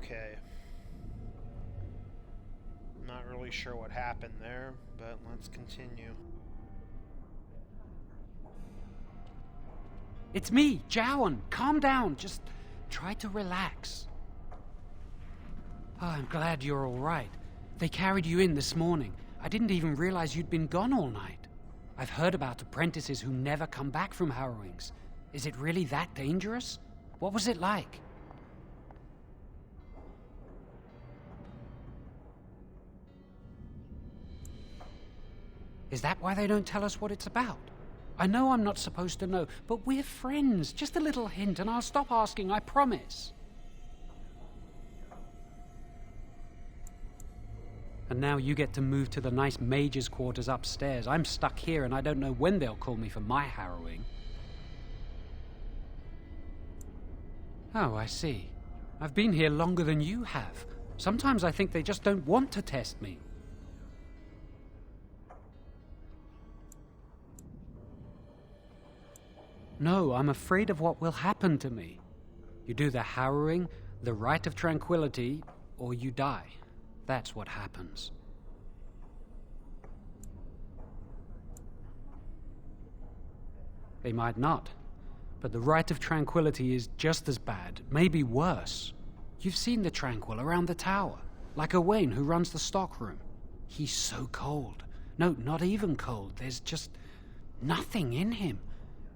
Okay. Not really sure what happened there, but let's continue. It's me, Jowan. Calm down. Just try to relax. Oh, I'm glad you're all right. They carried you in this morning. I didn't even realize you'd been gone all night. I've heard about apprentices who never come back from harrowings. Is it really that dangerous? What was it like? Is that why they don't tell us what it's about? I know I'm not supposed to know, but we're friends. Just a little hint and I'll stop asking, I promise. And now you get to move to the nice mage's quarters upstairs. I'm stuck here and I don't know when they'll call me for my harrowing. Oh, I see. I've been here longer than you have. Sometimes I think they just don't want to test me. No, I'm afraid of what will happen to me. You do the harrowing, the rite of tranquility, or you die. That's what happens. They might not, but the rite of tranquility is just as bad, maybe worse. You've seen the Tranquil around the tower, like Owain who runs the stockroom. He's so cold. No, not even cold. There's just nothing in him.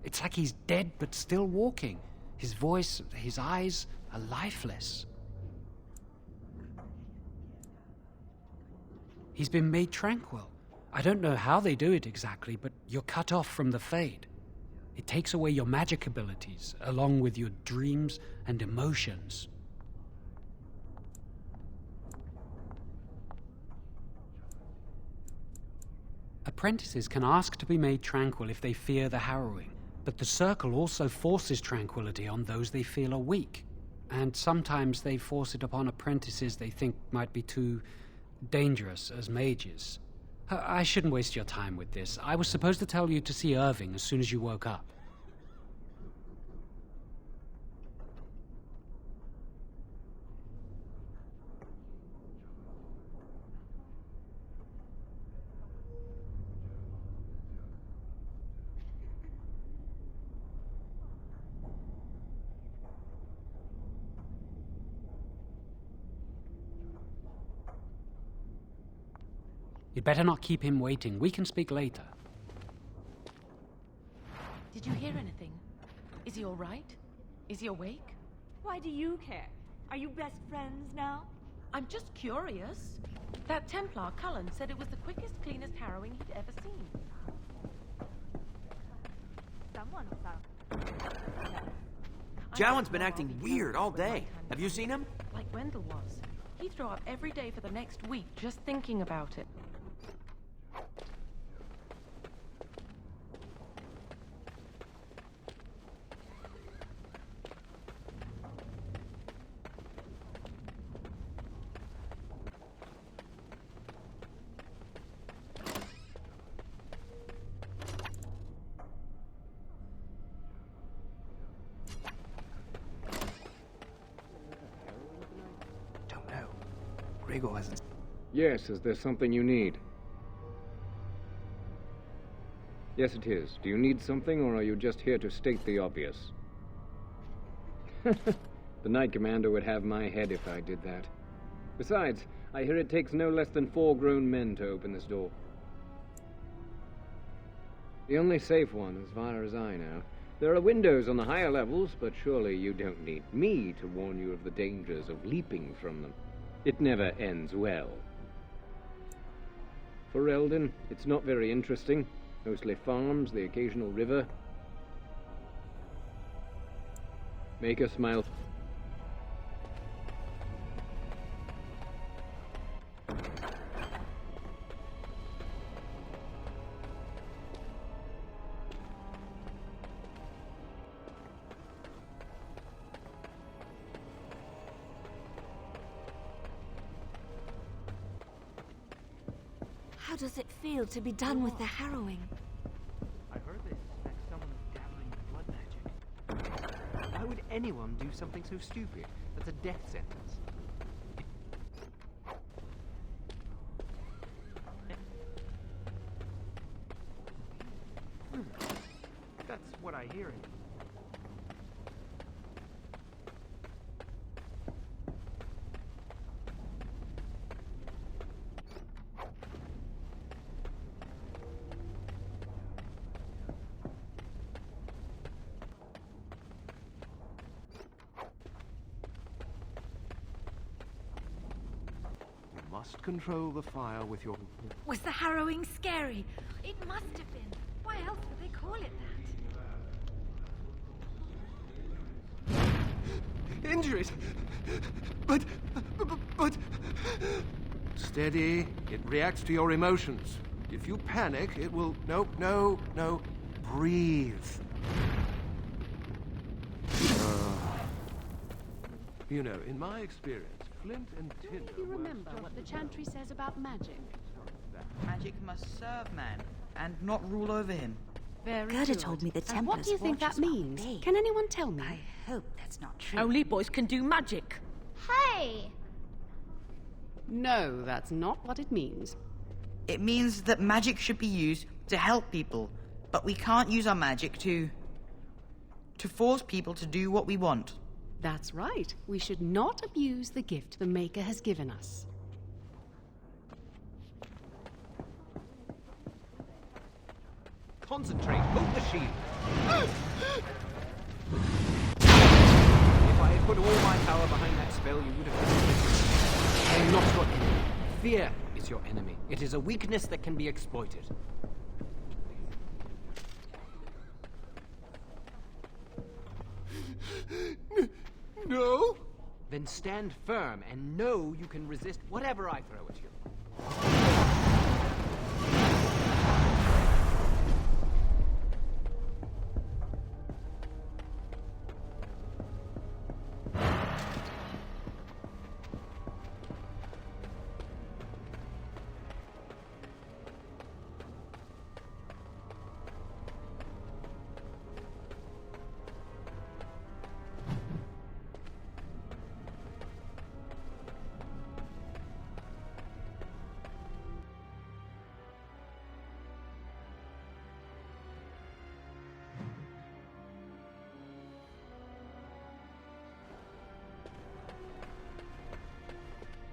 It's like he's dead but still walking. His voice, his eyes are lifeless. He's been made tranquil. I don't know how they do it exactly, but you're cut off from the Fade. It takes away your magic abilities, along with your dreams and emotions. Apprentices can ask to be made tranquil if they fear the harrowing, but the Circle also forces tranquility on those they feel are weak. And sometimes they force it upon apprentices they think might be too dangerous as mages. I shouldn't waste your time with this. I was supposed to tell you to see Irving as soon as you woke up. You'd better not keep him waiting. We can speak later. Did you hear anything? Is he all right? Is he awake? Why do you care? Are you best friends now? I'm just curious. That Templar, Cullen, said it was the quickest, cleanest harrowing he'd ever seen. Someone found. Jowan's been acting weird all day. Have you seen him? Like Wendell was. He'd throw up every day for the next week just thinking about it. Gregor hasn't... Yes, is there something you need? Yes, it is. Do you need something, or are you just here to state the obvious? The Knight Commander would have my head if I did that. Besides, I hear it takes no less than 4 grown men to open this door. The only safe one, as far as I know. There are windows on the higher levels, but surely you don't need me to warn you of the dangers of leaping from them. It never ends well. For Eldon, it's not very interesting. Mostly farms, the occasional river. Make her smile. How does it feel to be done with the harrowing? I heard they suspect someone is dabbling in blood magic. Why would anyone do something so stupid? That's a death sentence. must control the fire with your... Was the harrowing scary? It must have been. Why else would they call it that? Injuries! But... Steady. It reacts to your emotions. If you panic, it will... No. Breathe. You know, in my experience, flint and tinder... Do you remember what the chantry says about magic? Magic must serve man, and not rule over him. Very Gerda good. told me the And Templars what do you think watch that us while means? we bathe. Can anyone tell me? I hope that's not true. Only boys can do magic. Hey! No, that's not what it means. It means that magic should be used to help people, but we can't use our magic to force people to do what we want. That's right. We should not abuse the gift the Maker has given us. Concentrate. Hold the shield. If I had put all my power behind that spell, you would have... I am not your enemy. Fear is your enemy. It is a weakness that can be exploited. No? Then stand firm and know you can resist whatever I throw at you.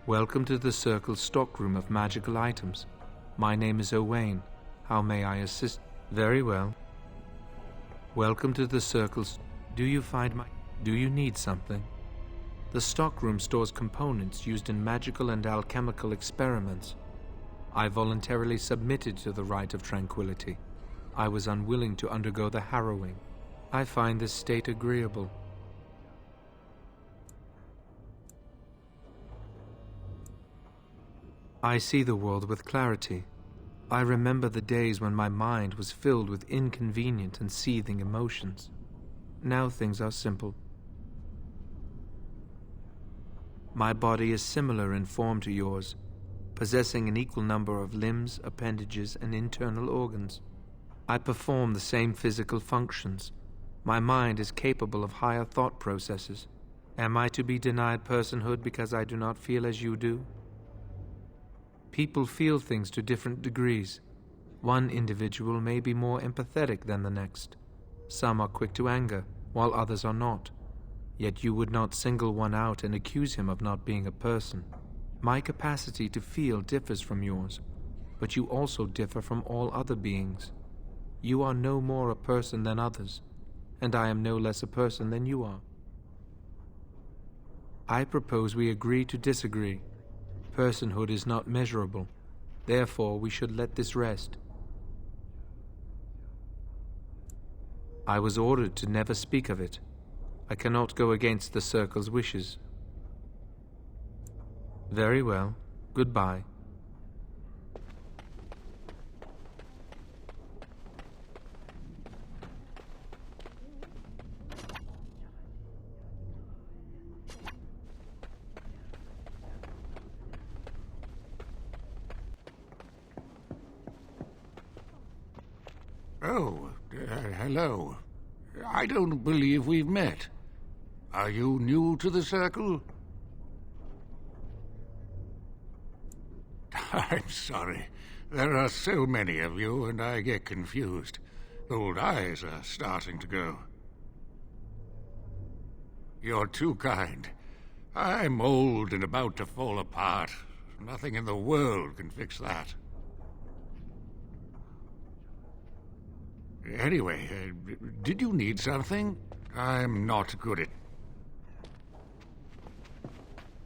Welcome to the Circle's stockroom of magical items. My name is Owain. How may I assist? Very well. Welcome to the Circle's... Do you need something? The stockroom stores components used in magical and alchemical experiments. I voluntarily submitted to the rite of tranquility. I was unwilling to undergo the harrowing. I find this state agreeable. I see the world with clarity. I remember the days when my mind was filled with inconvenient and seething emotions. Now things are simple. My body is similar in form to yours, possessing an equal number of limbs, appendages, and internal organs. I perform the same physical functions. My mind is capable of higher thought processes. Am I to be denied personhood because I do not feel as you do? People feel things to different degrees. One individual may be more empathetic than the next. Some are quick to anger, while others are not. Yet you would not single one out and accuse him of not being a person. My capacity to feel differs from yours, but you also differ from all other beings. You are no more a person than others, and I am no less a person than you are. I propose we agree to disagree. Personhood is not measurable. Therefore, we should let this rest. I was ordered to never speak of it. I cannot go against the Circle's wishes. Very well. Goodbye. Oh, hello. I don't believe we've met. Are you new to the Circle? I'm sorry. There are so many of you, and I get confused. Old eyes are starting to go. You're too kind. I'm old and about to fall apart. Nothing in the world can fix that. Anyway, did you need something? I'm not good at...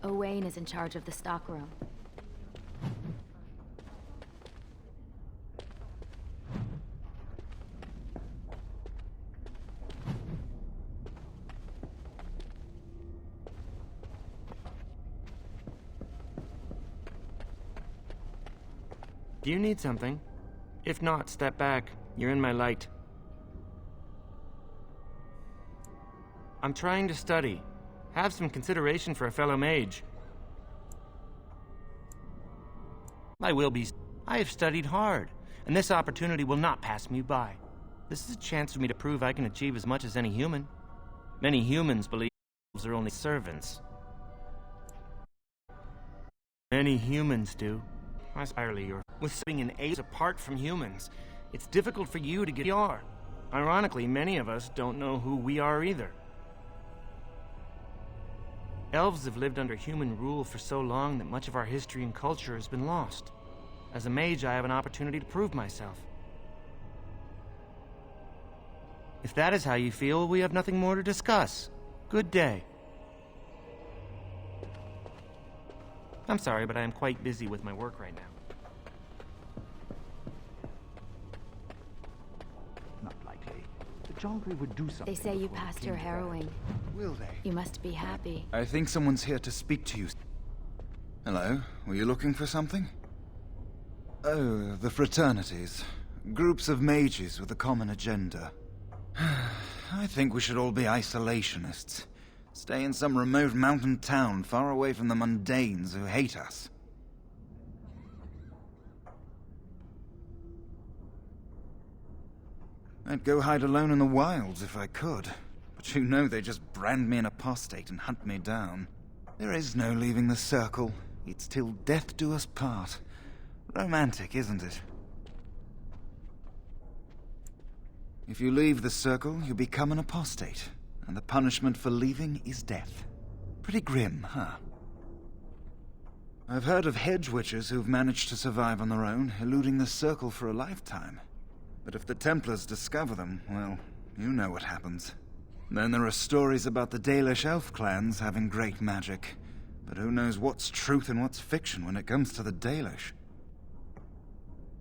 Owain is in charge of the stockroom. Do you need something? If not, step back. You're in my light. I'm trying to study. Have some consideration for a fellow mage. I will be. I have studied hard, and this opportunity will not pass me by. This is a chance for me to prove I can achieve as much as any human. Many humans believe themselves are only servants. Many humans do. With sitting in apes apart from humans, it's difficult for you to get who you are. Ironically, many of us don't know who we are either. Elves have lived under human rule for so long that much of our history and culture has been lost. As a mage, I have an opportunity to prove myself. If that is how you feel, we have nothing more to discuss. Good day. I'm sorry, but I am quite busy with my work right now. Not likely. The Jolly would do something. They say you passed your harrowing. Will they? You must be happy. I think someone's here to speak to you. Hello? Were you looking for something? Oh, the fraternities. Groups of mages with a common agenda. I think we should all be isolationists. Stay in some remote mountain town far away from the mundanes who hate us. I'd go hide alone in the wilds if I could. But you know they just brand me an apostate and hunt me down. There is no leaving the circle. It's till death do us part. Romantic, isn't it? If you leave the circle, you become an apostate. And the punishment for leaving is death. Pretty grim, huh? I've heard of hedge witches who've managed to survive on their own, eluding the circle for a lifetime. But if the Templars discover them, well, you know what happens. Then there are stories about the Dalish elf clans having great magic. But who knows what's truth and what's fiction when it comes to the Dalish?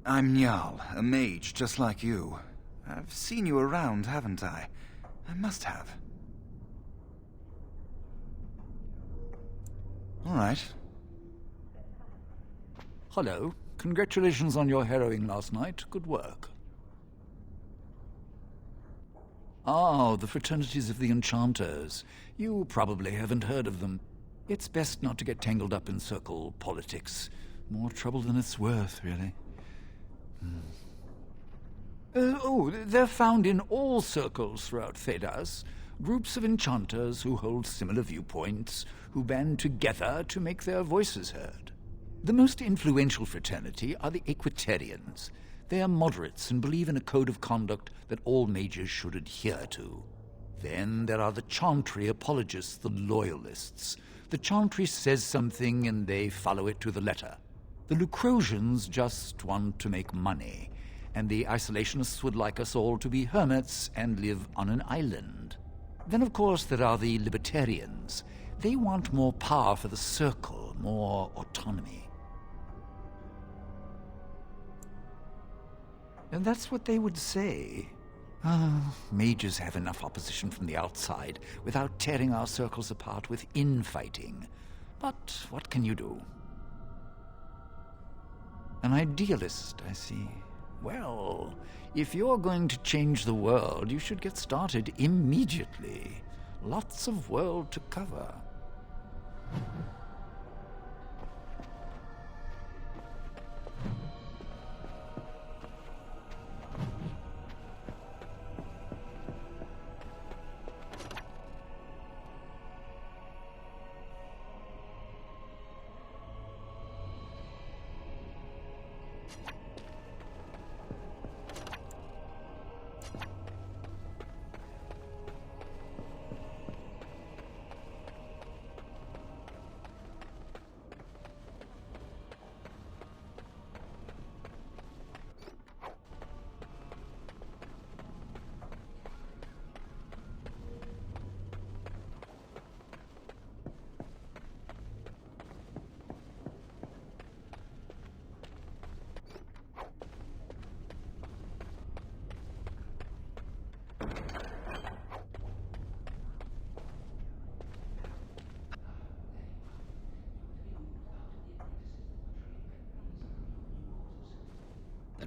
I'm Njal, a mage just like you. I've seen you around, haven't I? I must have. All right. Hello. Congratulations on your harrowing last night. Good work. Ah, the fraternities of the Enchanters. You probably haven't heard of them. It's best not to get tangled up in circle politics. More trouble than it's worth, really. They're found in all circles throughout Thedas. Groups of enchanters who hold similar viewpoints, who band together to make their voices heard. The most influential fraternity are the Equitarians. They are moderates and believe in a code of conduct that all mages should adhere to. Then there are the Chantry apologists, the Loyalists. The Chantry says something and they follow it to the letter. The Lucrosians just want to make money, and the Isolationists would like us all to be hermits and live on an island. Then, of course, there are the Libertarians. They want more power for the Circle, more autonomy. And that's what they would say. Mages have enough opposition from the outside without tearing our circles apart with infighting. But what can you do? An idealist, I see. Well, if you're going to change the world, you should get started immediately. Lots of world to cover.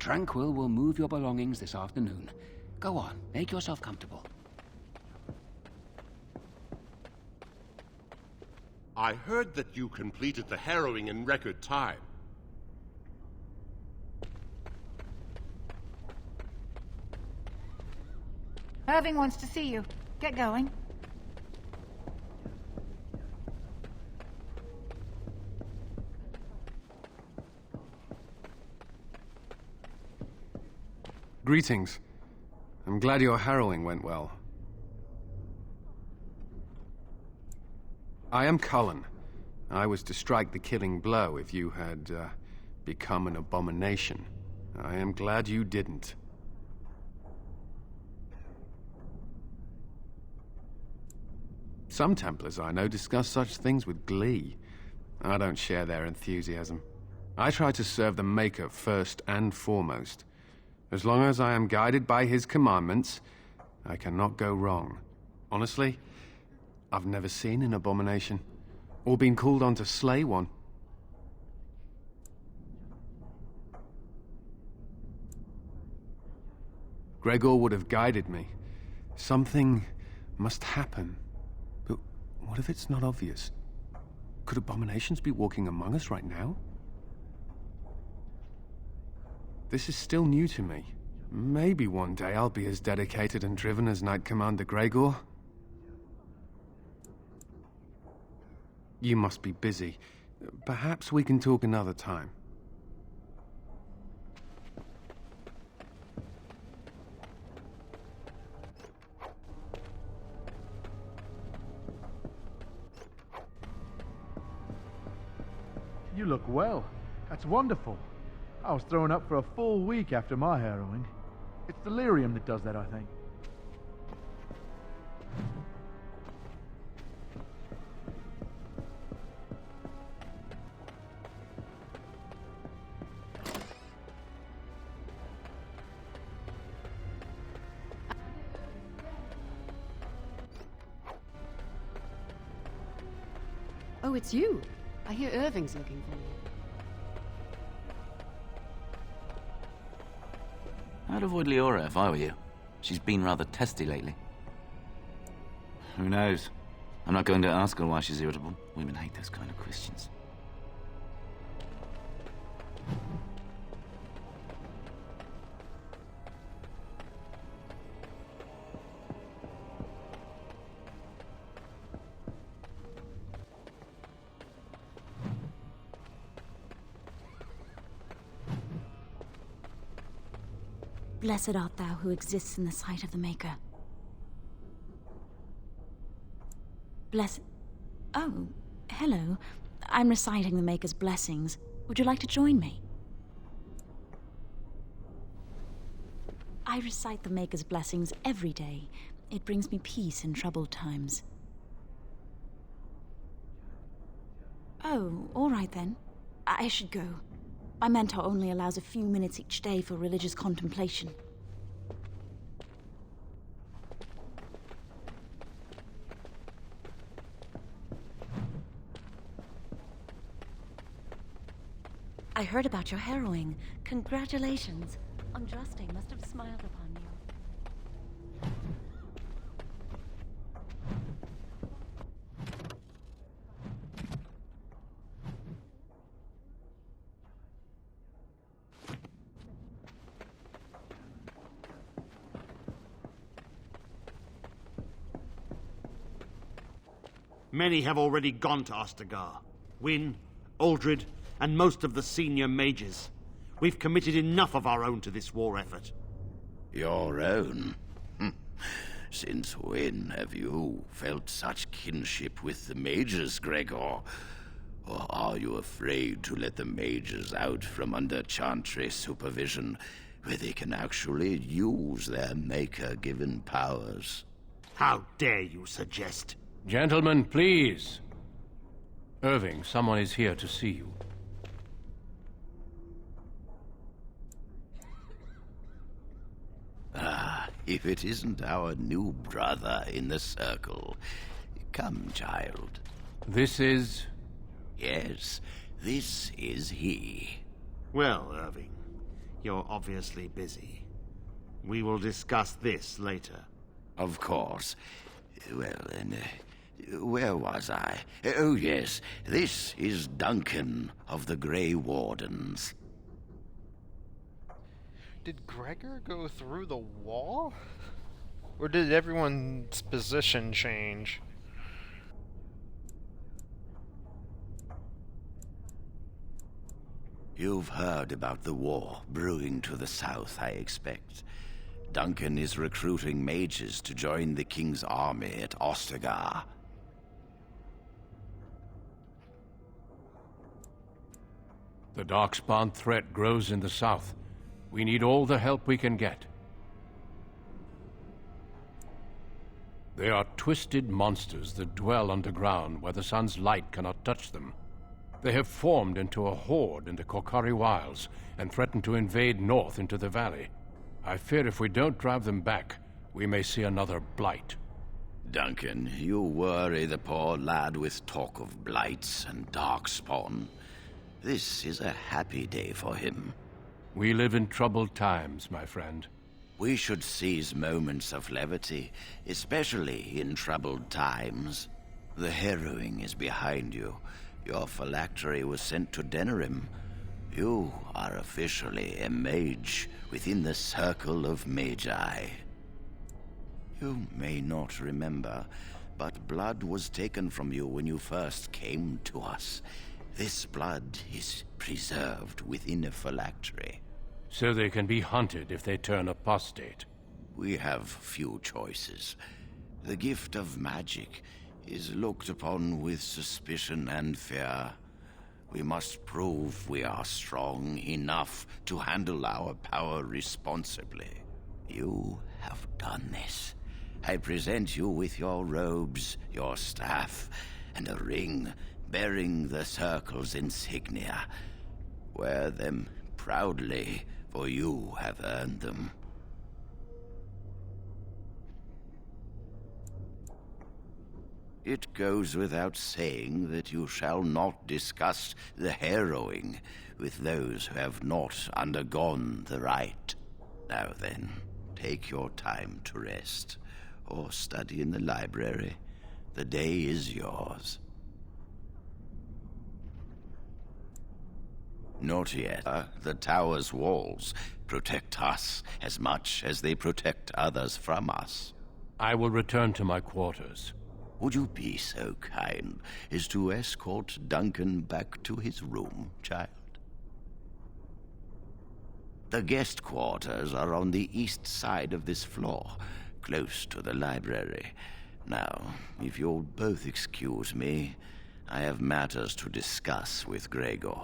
Tranquil will move your belongings this afternoon. Go on, make yourself comfortable. I heard that you completed the harrowing in record time. Irving wants to see you. Get going. Greetings. I'm glad your harrowing went well. I am Cullen. I was to strike the killing blow if you had become an abomination. I am glad you didn't. Some Templars I know discuss such things with glee. I don't share their enthusiasm. I try to serve the Maker first and foremost. As long as I am guided by his commandments, I cannot go wrong. Honestly, I've never seen an abomination, or been called on to slay one. Gregor would have guided me. Something must happen. But what if it's not obvious? Could abominations be walking among us right now? This is still new to me. Maybe one day I'll be as dedicated and driven as Knight Commander Gregor. You must be busy. Perhaps we can talk another time. You look well. That's wonderful. I was thrown up for a full week after my harrowing. It's delirium that does that, I think. Oh, it's you. I hear Irving's looking for you. I'd avoid Leora if I were you. She's been rather testy lately. Who knows? I'm not going to ask her why she's irritable. Women hate those kind of questions. Blessed art thou who exists in the sight of the Maker. Blessed... Oh, hello. I'm reciting the Maker's blessings. Would you like to join me? I recite the Maker's blessings every day. It brings me peace in troubled times. Oh, all right then. I should go. My mentor only allows a few minutes each day for religious contemplation. I heard about your harrowing. Congratulations. Andraste must have smiled upon you. Many have already gone to Ostagar. Wynne, Aldred, and most of the senior mages. We've committed enough of our own to this war effort. Your own? Since when have you felt such kinship with the mages, Gregor? Or are you afraid to let the mages out from under Chantry supervision, where they can actually use their Maker-given powers? How dare you suggest? Gentlemen, please. Irving, someone is here to see you. Ah, if it isn't our new brother in the circle. Come, child. This is... Yes, this is he. Well, Irving, You're obviously busy. We will discuss this later. Of course. Well, then, where was I? Oh, yes. This is Duncan of the Grey Wardens. Did Gregor go through the wall? Or did everyone's position change? You've heard about the war brewing to the south, I expect. Duncan is recruiting mages to join the king's army at Ostagar. The Darkspawn threat grows in the south. We need all the help we can get. They are twisted monsters that dwell underground where the sun's light cannot touch them. They have formed into a horde in the Korkari Wilds and threaten to invade north into the valley. I fear if we don't drive them back, we may see another blight. Duncan, you worry the poor lad with talk of blights and darkspawn. This is a happy day for him. We live in troubled times, my friend. We should seize moments of levity, especially in troubled times. The harrowing is behind you. Your phylactery was sent to Denerim. You are officially a mage within the circle of magi. You may not remember, but blood was taken from you when you first came to us. This blood is preserved within a phylactery. So they can be hunted if they turn apostate. We have few choices. The gift of magic is looked upon with suspicion and fear. We must prove we are strong enough to handle our power responsibly. You have done this. I present you with your robes, your staff, and a ring bearing the Circle's insignia. Wear them proudly, for you have earned them. It goes without saying that you shall not discuss the harrowing with those who have not undergone the rite. Now then, take your time to rest, or study in the library. The day is yours. Not yet. The tower's walls protect us as much as they protect others from us. I will return to my quarters. Would you be so kind as to escort Duncan back to his room, child? The guest quarters are on the east side of this floor, close to the library. Now, if you'll both excuse me, I have matters to discuss with Gregor.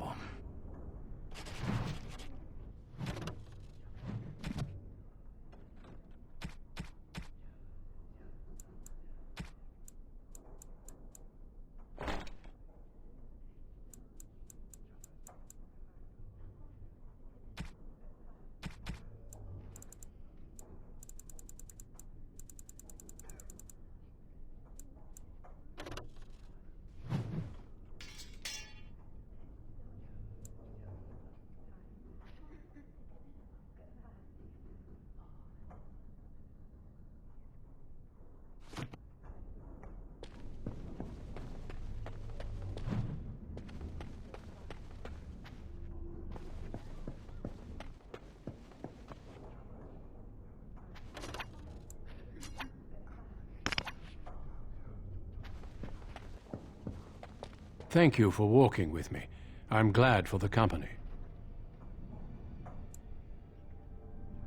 Thank you for walking with me. I'm glad for the company.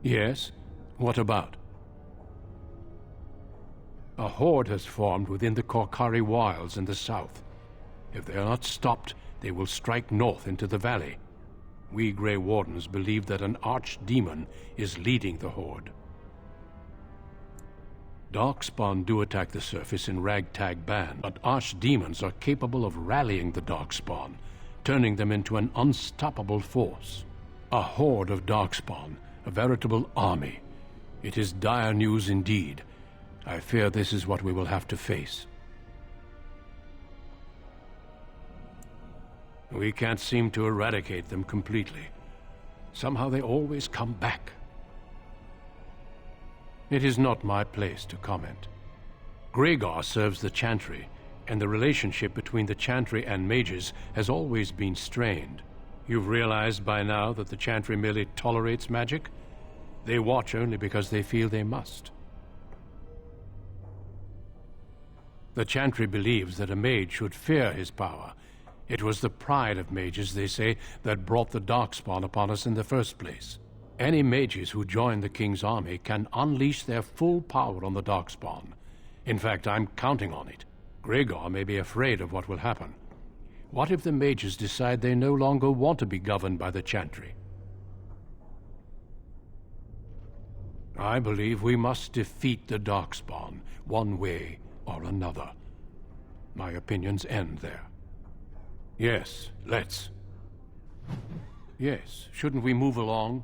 Yes? What about? A horde has formed within the Korkari Wilds in the south. If they are not stopped, they will strike north into the valley. We Grey Wardens believe that an archdemon is leading the horde. Darkspawn do attack the surface in ragtag band, but archdemons are capable of rallying the Darkspawn, turning them into an unstoppable force. A horde of Darkspawn, a veritable army. It is dire news indeed. I fear this is what we will have to face. We can't seem to eradicate them completely. Somehow they always come back. It is not my place to comment. Gregor serves the Chantry, and the relationship between the Chantry and mages has always been strained. You've realized by now that the Chantry merely tolerates magic? They watch only because they feel they must. The Chantry believes that a mage should fear his power. It was the pride of mages, they say, that brought the Darkspawn upon us in the first place. Any mages who join the King's army can unleash their full power on the Darkspawn. In fact, I'm counting on it. Gregor may be afraid of what will happen. What if the mages decide they no longer want to be governed by the Chantry? I believe we must defeat the Darkspawn, one way or another. My opinions end there. Yes, let's. Yes, shouldn't we move along?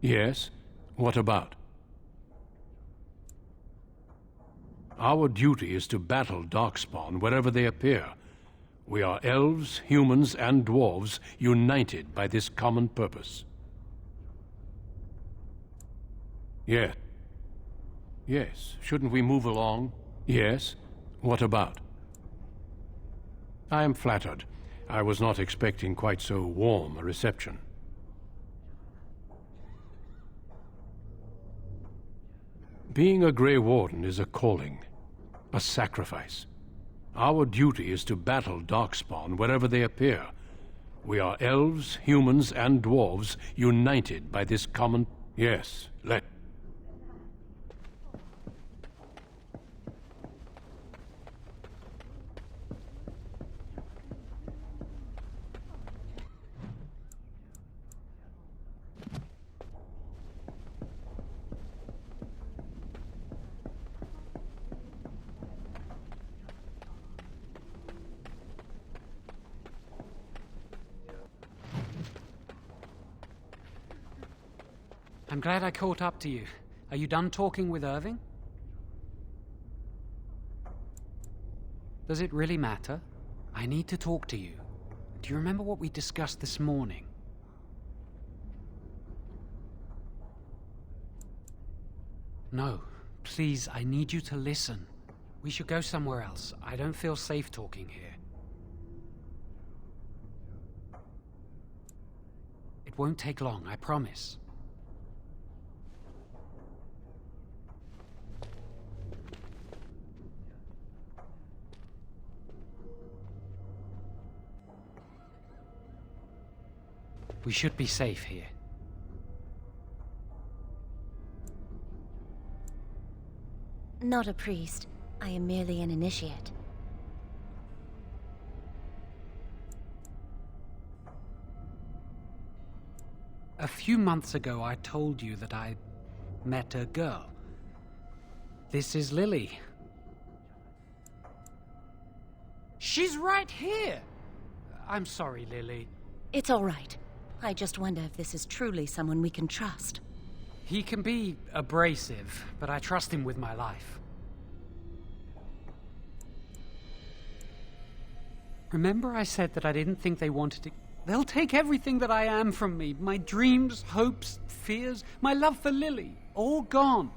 Yes, what about? Our duty is to battle Darkspawn wherever they appear. We are elves, humans, and dwarves united by this common purpose. Yes. Yes, shouldn't we move along? Yes, what about? I am flattered. I was not expecting quite so warm a reception. Being a Grey Warden is a calling, a sacrifice. Our duty is to battle Darkspawn wherever they appear. We are elves, humans, and dwarves united by this common... Yes, let... I'm glad I caught up to you. Are you done talking with Irving? Does it really matter? I need to talk to you. Do you remember what we discussed this morning? No. Please, I need you to listen. We should go somewhere else. I don't feel safe talking here. It won't take long, I promise. We should be safe here. Not a priest. I am merely an initiate. A few months ago, I told you that I met a girl. This is Lily. She's right here! I'm sorry, Lily. It's all right. I just wonder if this is truly someone we can trust. He can be abrasive, but I trust him with my life. Remember I said that I didn't think they wanted to... They'll take everything that I am from me. My dreams, hopes, fears, my love for Lily. All gone.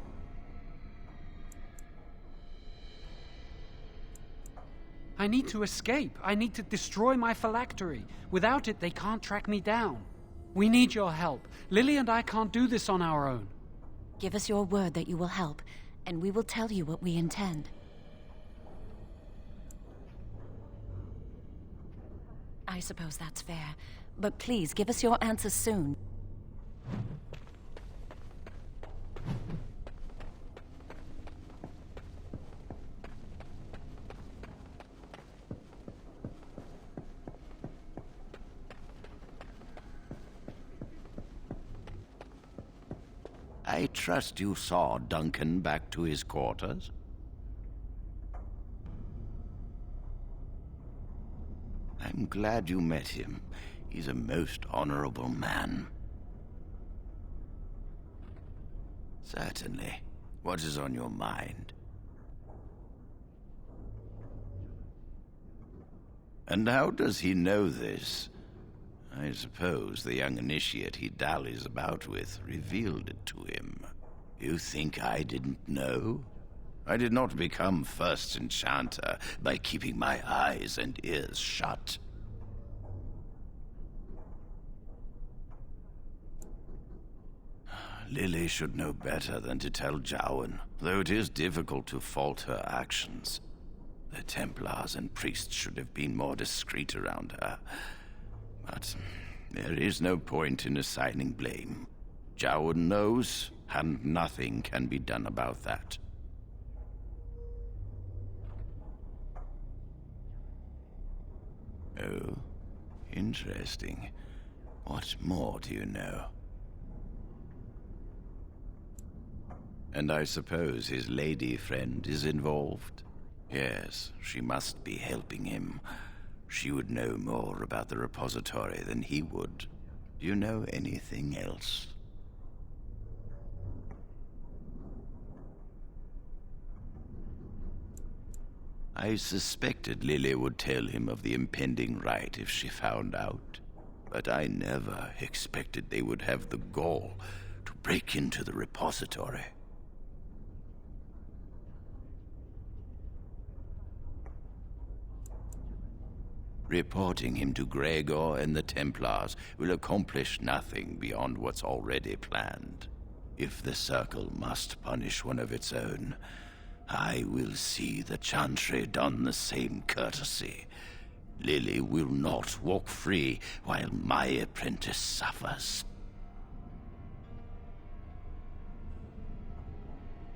I need to escape. I need to destroy my phylactery. Without it, they can't track me down. We need your help. Lily and I can't do this on our own. Give us your word that you will help, and we will tell you what we intend. I suppose that's fair, but please give us your answers soon. I trust you saw Duncan back to his quarters? I'm glad you met him. He's a most honorable man. Certainly. What is on your mind? And how does he know this? I suppose the young initiate he dallies about with revealed it to him. You think I didn't know? I did not become first enchanter by keeping my eyes and ears shut. Lily should know better than to tell Jowan, though it is difficult to fault her actions. The Templars and priests should have been more discreet around her. But there is no point in assigning blame. Jowan knows, and nothing can be done about that. Oh, interesting. What more do you know? And I suppose his lady friend is involved? Yes, she must be helping him. She would know more about the repository than he would. Do you know anything else? I suspected Lily would tell him of the impending rite if she found out. But I never expected they would have the gall to break into the repository. Reporting him to Gregor and the Templars will accomplish nothing beyond what's already planned. If the Circle must punish one of its own, I will see the Chantry done the same courtesy. Lily will not walk free while my apprentice suffers.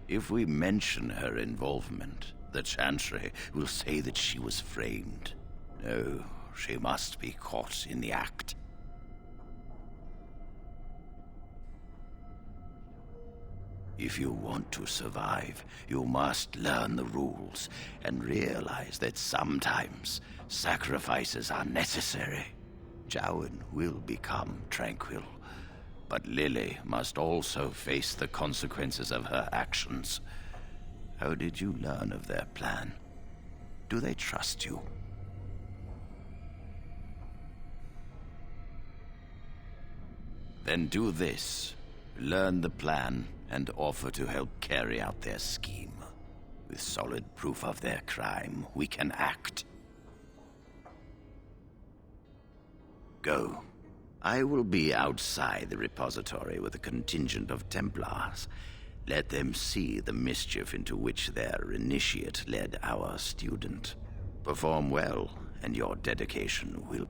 If we mention her involvement, the Chantry will say that she was framed. No, she must be caught in the act. If you want to survive, you must learn the rules and realize that sometimes sacrifices are necessary. Jowan will become tranquil, but Lily must also face the consequences of her actions. How did you learn of their plan? Do they trust you? Then do this. Learn the plan and offer to help carry out their scheme. With solid proof of their crime, we can act. Go. I will be outside the repository with a contingent of Templars. Let them see the mischief into which their initiate led our student. Perform well, and your dedication will...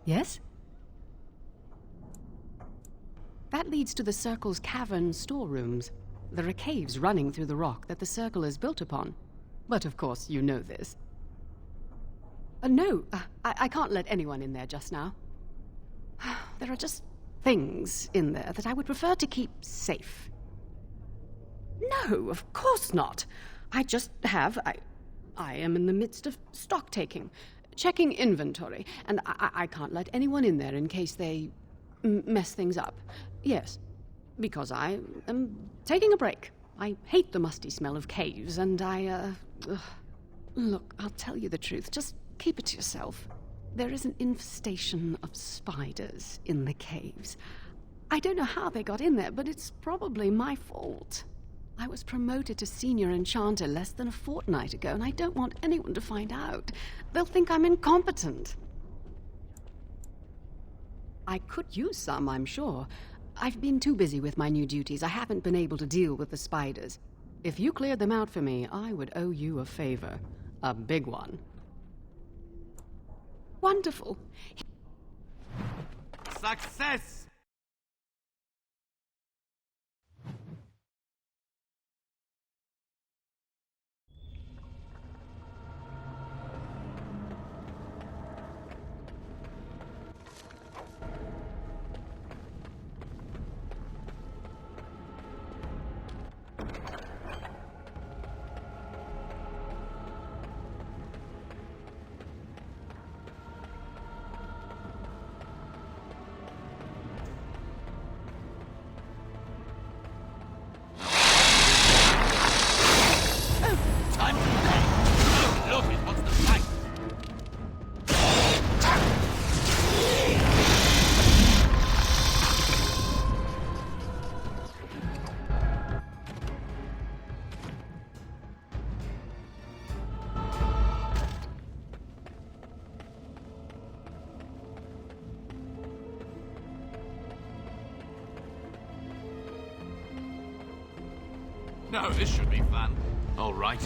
Yes? That leads to the Circle's cavern storerooms. There are caves running through the rock that the Circle is built upon. But of course, you know this. No, I can't let anyone in there just now. There are just things in there that I would prefer to keep safe. No, of course not. I am in the midst of stock taking. Checking inventory, and I can't let anyone in there in case they mess things up. Yes, because I am taking a break. I hate the musty smell of caves, and Look, I'll tell you the truth. Just keep it to yourself. There is an infestation of spiders in the caves. I don't know how they got in there, but it's probably my fault. I was promoted to senior enchanter less than a fortnight ago, and I don't want anyone to find out. They'll think I'm incompetent. I could use some, I'm sure. I've been too busy with my new duties. I haven't been able to deal with the spiders. If you cleared them out for me, I would owe you a favor. A big one. Wonderful. Success! No, this should be fun. All right.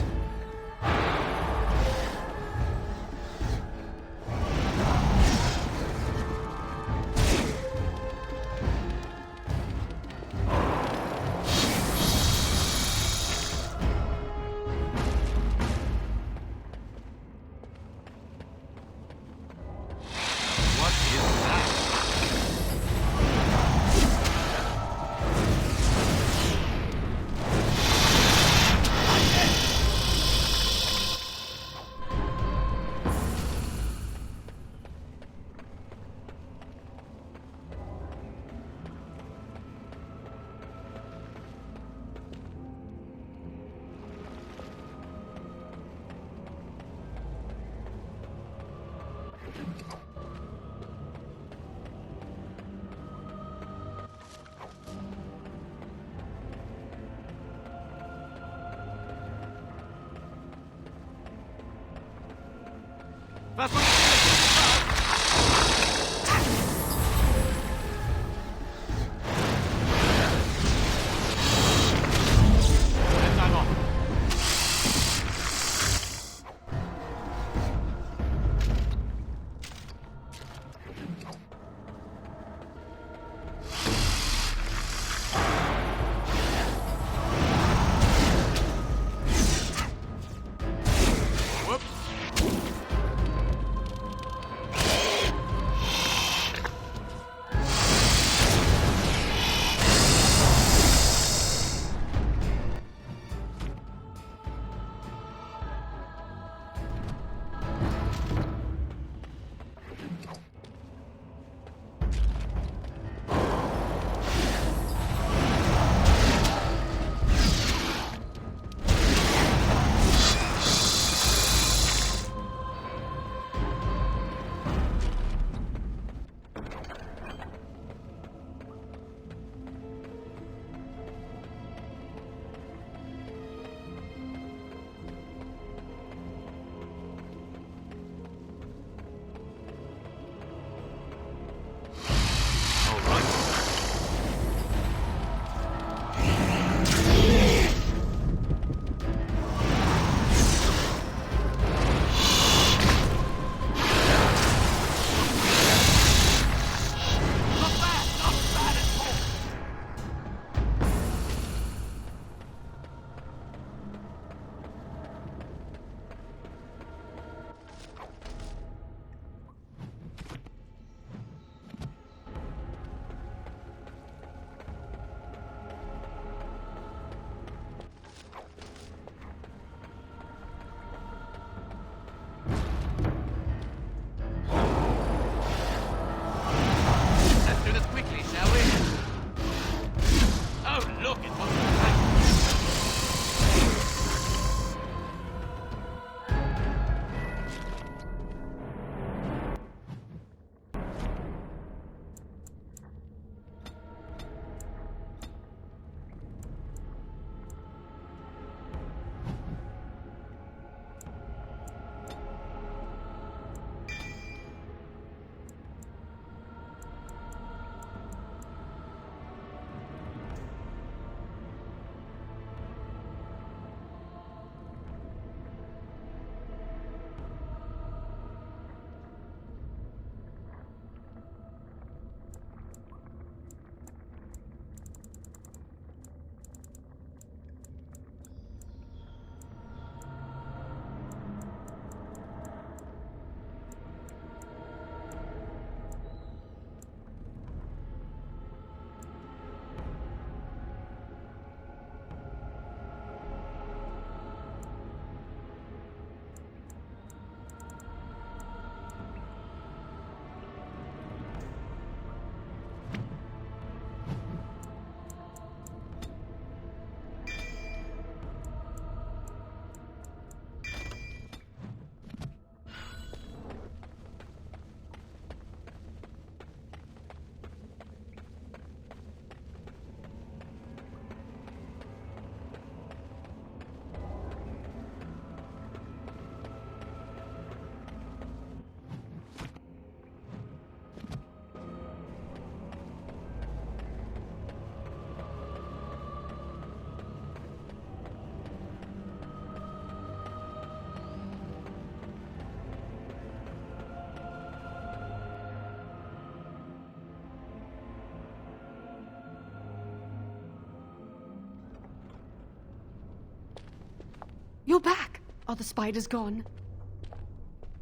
You're back! Are the spiders gone?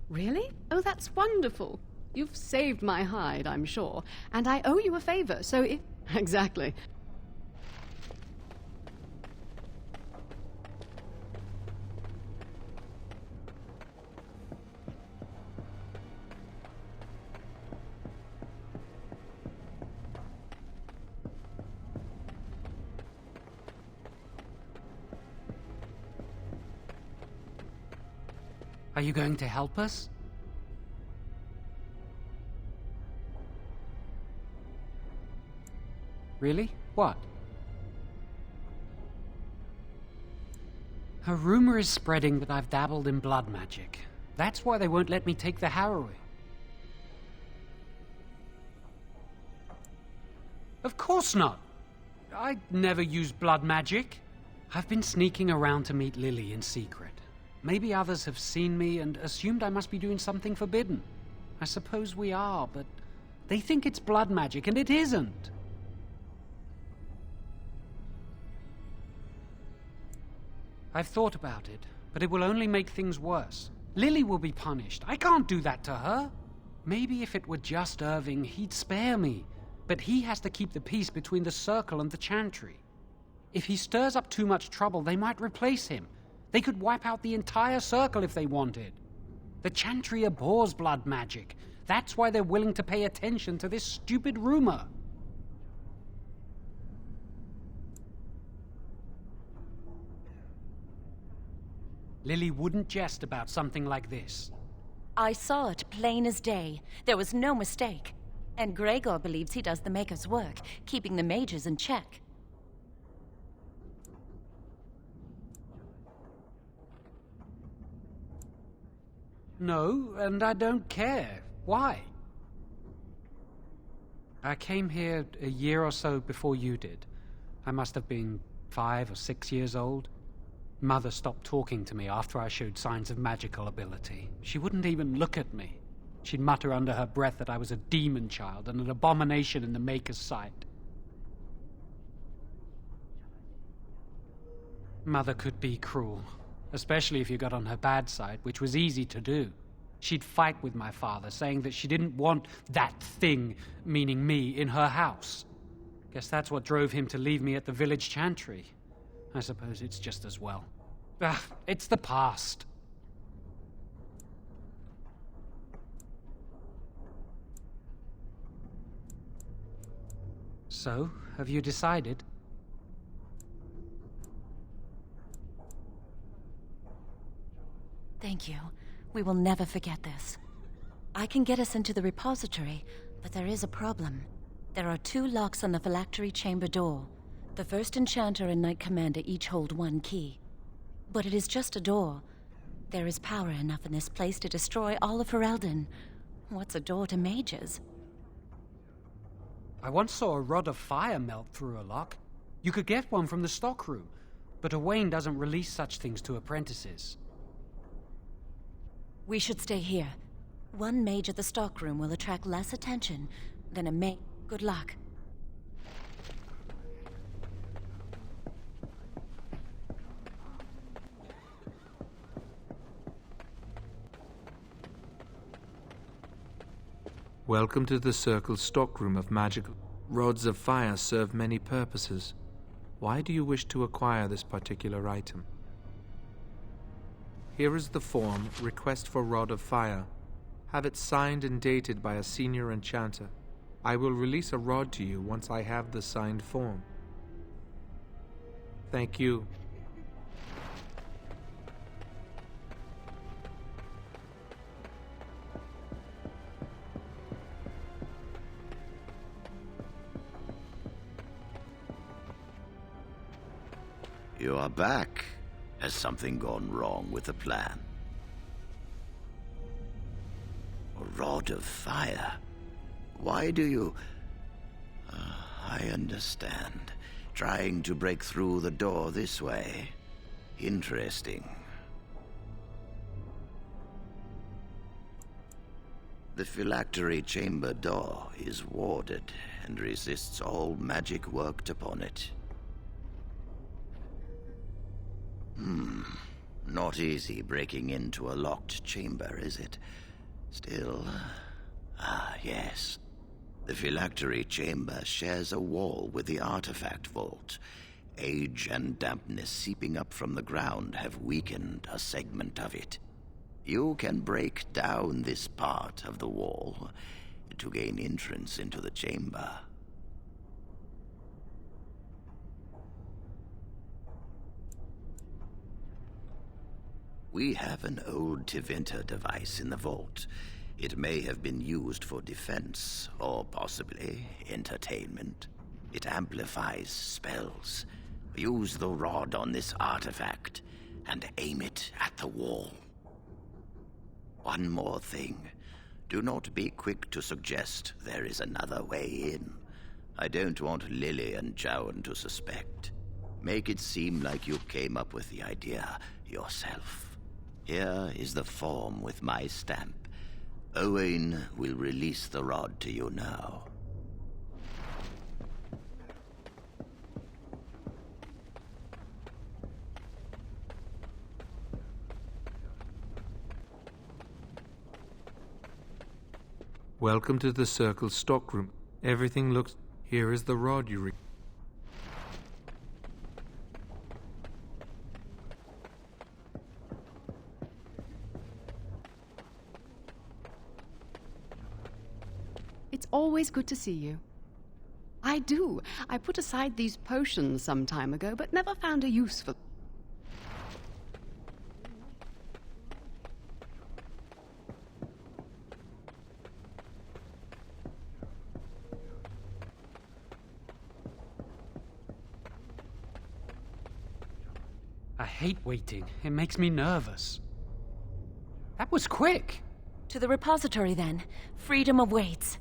Really? Oh, that's wonderful. You've saved my hide, I'm sure. And I owe you a favor, so if... Exactly. Are you going to help us? Really? What? A rumor is spreading that I've dabbled in blood magic. That's why they won't let me take the harrowing. Of course not. I never use blood magic. I've been sneaking around to meet Lily in secret. Maybe others have seen me and assumed I must be doing something forbidden. I suppose we are, but they think it's blood magic, and it isn't. I've thought about it, but it will only make things worse. Lily will be punished. I can't do that to her. Maybe if it were just Irving, he'd spare me. But he has to keep the peace between the Circle and the Chantry. If he stirs up too much trouble, they might replace him. They could wipe out the entire Circle if they wanted. The Chantry abhors blood magic. That's why they're willing to pay attention to this stupid rumor. Lily wouldn't jest about something like this. I saw it plain as day. There was no mistake. And Gregor believes he does the Maker's work, keeping the mages in check. No, and I don't care. Why? I came here a year or so before you did. I must have been 5 or 6 years old. Mother stopped talking to me after I showed signs of magical ability. She wouldn't even look at me. She'd mutter under her breath that I was a demon child and an abomination in the Maker's sight. Mother could be cruel, especially if you got on her bad side, which was easy to do. She'd fight with my father, saying that she didn't want that thing, meaning me, in her house. Guess that's what drove him to leave me at the village chantry. I suppose it's just as well. It's the past. So, have you decided? Thank you. We will never forget this. I can get us into the repository, but there is a problem. There are 2 locks on the phylactery chamber door. The first enchanter and knight commander each hold 1 key. But it is just a door. There is power enough in this place to destroy all of Ferelden. What's a door to mages? I once saw a rod of fire melt through a lock. You could get one from the stockroom, but Owain doesn't release such things to apprentices. We should stay here. 1 mage at the stockroom will attract less attention than a mage. Good luck. Welcome to the Circle's stockroom of magical. Rods of fire serve many purposes. Why do you wish to acquire this particular item? Here is the form, Request for Rod of Fire. Have it signed and dated by a senior enchanter. I will release a rod to you once I have the signed form. Thank you. You are back. Has something gone wrong with the plan? A rod of fire? Why do you... I understand. Trying to break through the door this way. Interesting. The phylactery chamber door is warded and resists all magic worked upon it. Not easy breaking into a locked chamber, is it? Still... yes. The phylactery chamber shares a wall with the artifact vault. Age and dampness seeping up from the ground have weakened a segment of it. You can break down this part of the wall to gain entrance into the chamber. We have an old Tiventa device in the vault. It may have been used for defense, or possibly entertainment. It amplifies spells. Use the rod on this artifact and aim it at the wall. One more thing. Do not be quick to suggest there is another way in. I don't want Lily and Jowan to suspect. Make it seem like you came up with the idea yourself. Here is the form with my stamp. Owain will release the rod to you now. Welcome to the Circle stockroom. Everything looks... Here is the rod you... It's always good to see you. I do. I put aside these potions some time ago, but never found a use for them. I hate waiting. It makes me nervous. That was quick. To the repository, then. Freedom awaits.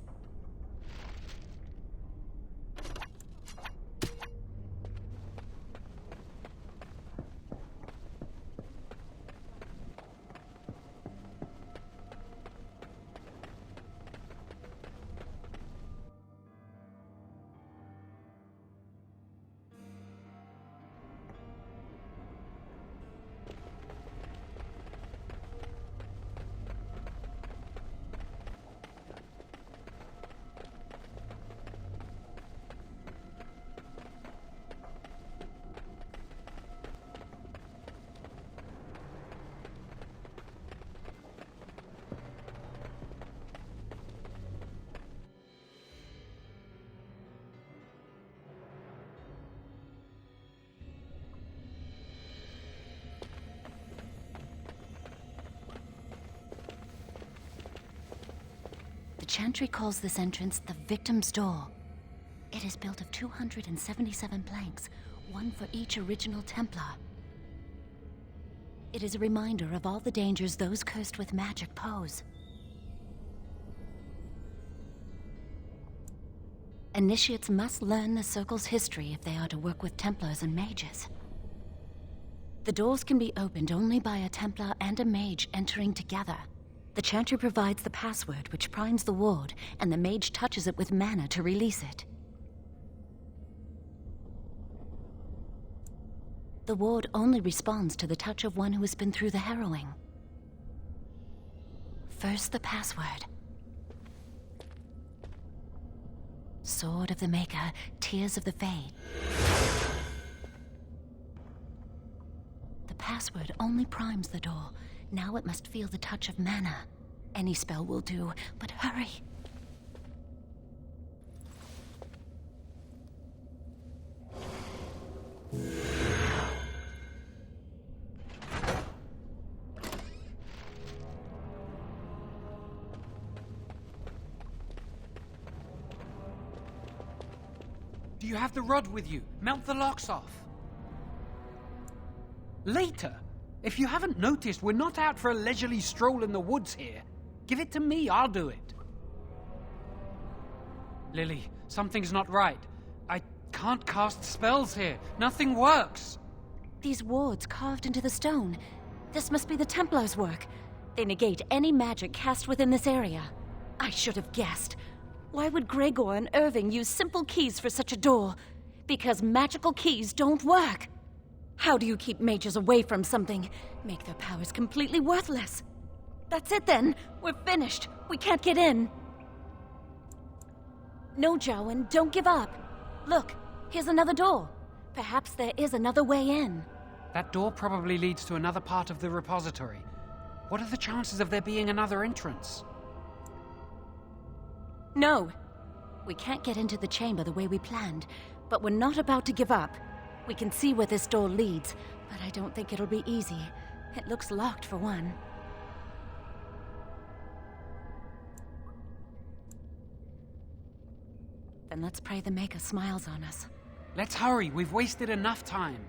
The Chantry calls this entrance the Victim's Door. It is built of 277 planks, one for each original Templar. It is a reminder of all the dangers those cursed with magic pose. Initiates must learn the Circle's history if they are to work with Templars and mages. The doors can be opened only by a Templar and a mage entering together. The Chantry provides the password, which primes the ward, and the mage touches it with mana to release it. The ward only responds to the touch of one who has been through the harrowing. First, the password. Sword of the Maker, Tears of the Fade. The password only primes the door. Now it must feel the touch of mana. Any spell will do, but hurry. Do you have the rod with you? Melt the locks off. Later. If you haven't noticed, we're not out for a leisurely stroll in the woods here. Give it to me, I'll do it. Lily, something's not right. I can't cast spells here. Nothing works. These wards carved into the stone. This must be the Templars' work. They negate any magic cast within this area. I should have guessed. Why would Gregor and Irving use simple keys for such a door? Because magical keys don't work. How do you keep mages away from something Make their powers completely worthless. That's it then. We're finished. We can't get in. No, Jowen, don't give up. Look, here's another door. Perhaps there is another way in. That door probably leads to another part of the repository. What are the chances of there being another entrance? No. We can't get into the chamber the way we planned, but we're not about to give up. We can see where this door leads, but I don't think it'll be easy. It looks locked for one. Then let's pray the Maker smiles on us. Let's hurry, we've wasted enough time.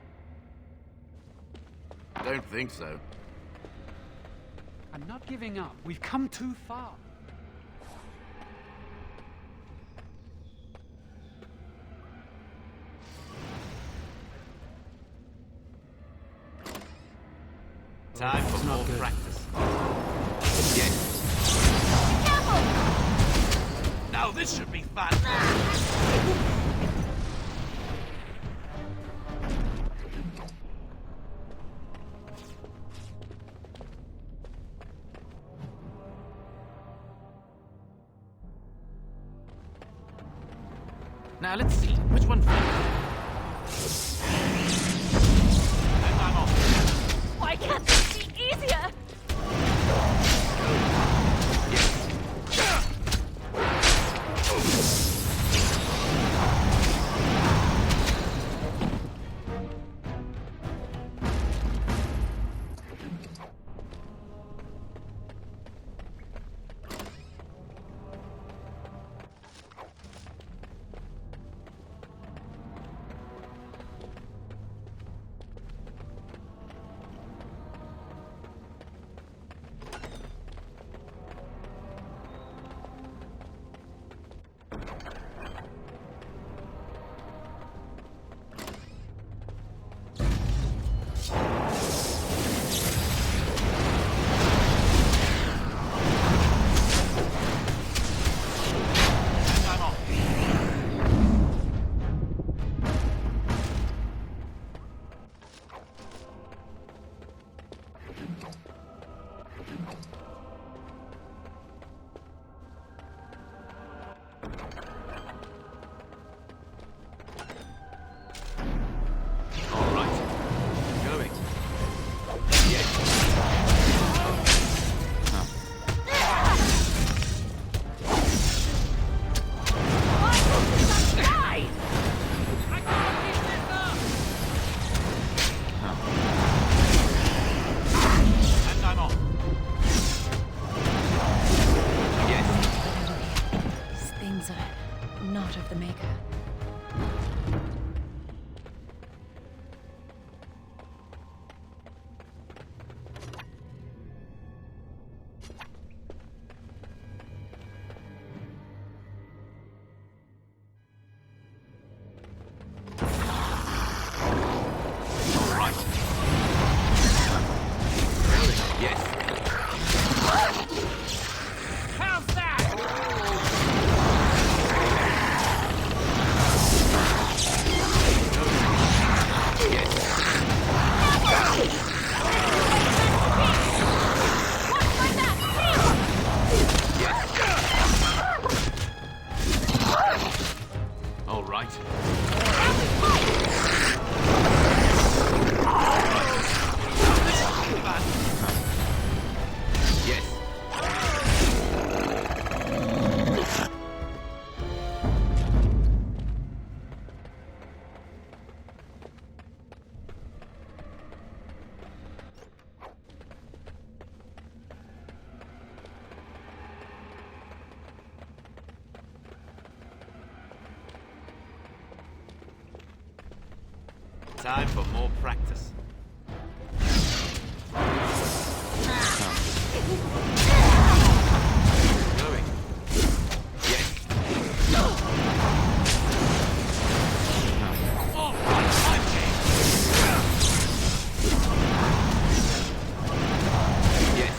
Don't think so. I'm not giving up. We've come too far. Time for more practice. Yes. Careful! Now this should be fun. Now let's see which one first. And I'm off. Why can't this be easier? Time for more practice. Going. Yes. Oh, yes.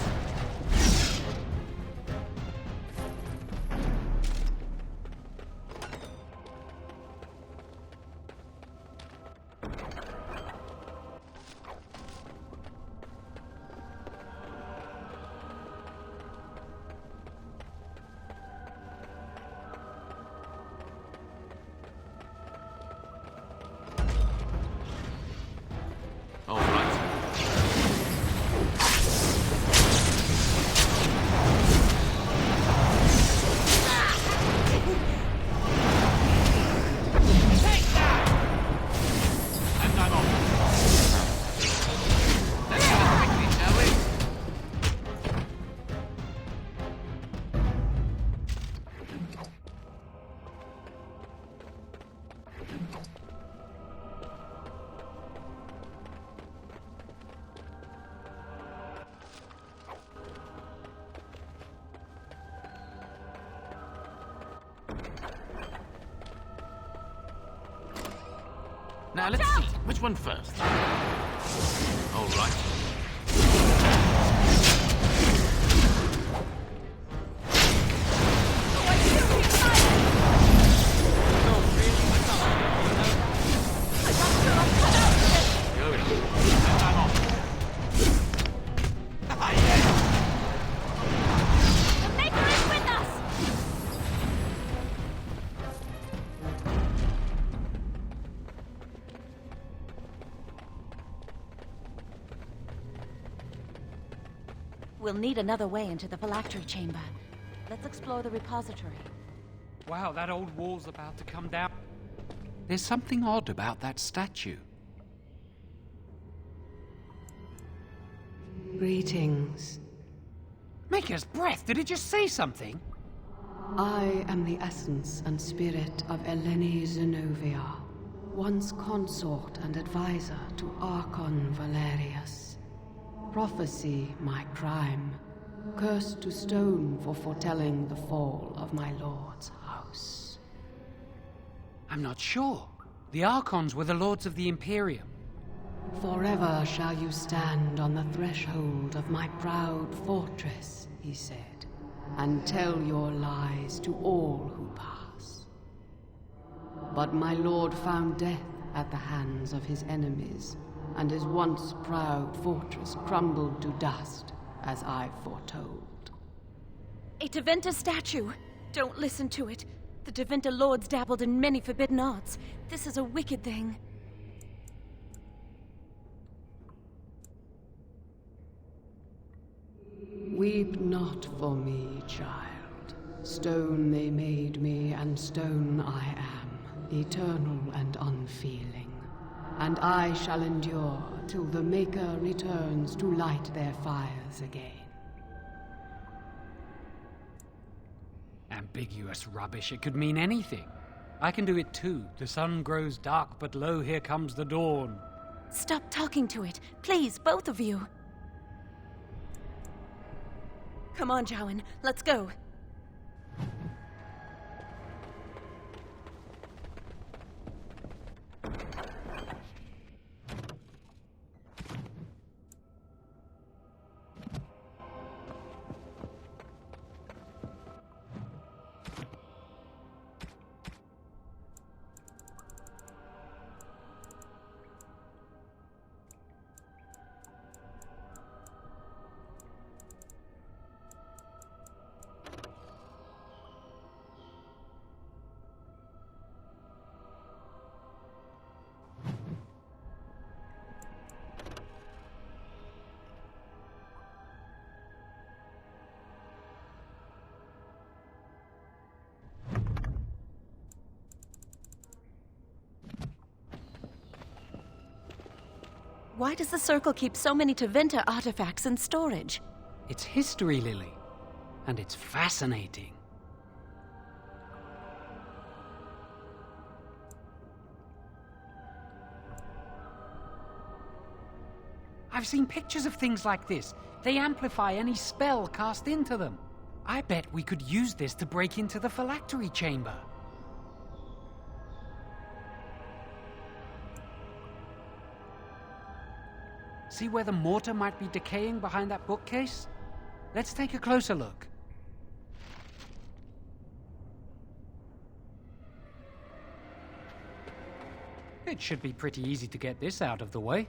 Now let's see. Which one first? All right. We'll need another way into the phylactery chamber. Let's explore the repository. Wow, that old wall's about to come down. There's something odd about that statue. Greetings. Maker's breath, did it just say something? I am the essence and spirit of Eleni Zenobia, once consort and advisor to Archon Valerius. Prophecy, my crime, cursed to stone for foretelling the fall of my lord's house. I'm not sure. The Archons were the lords of the Imperium. Forever shall you stand on the threshold of my proud fortress, he said, and tell your lies to all who pass. But my lord found death at the hands of his enemies, and his once proud fortress crumbled to dust, as I foretold. A Tevinter statue! Don't listen to it. The Tevinter lords dabbled in many forbidden arts. This is a wicked thing. Weep not for me, child. Stone they made me, and stone I am, eternal and unfeeling. And I shall endure till the Maker returns to light their fires again. Ambiguous rubbish, it could mean anything. I can do it too. The sun grows dark, but lo, here comes the dawn. Stop talking to it. Please, both of you. Come on, Jowan. Let's go. Why does the Circle keep so many Tevinter artifacts in storage? It's history, Lily. And it's fascinating. I've seen pictures of things like this. They amplify any spell cast into them. I bet we could use this to break into the phylactery chamber. See where the mortar might be decaying behind that bookcase? Let's take a closer look. It should be pretty easy to get this out of the way.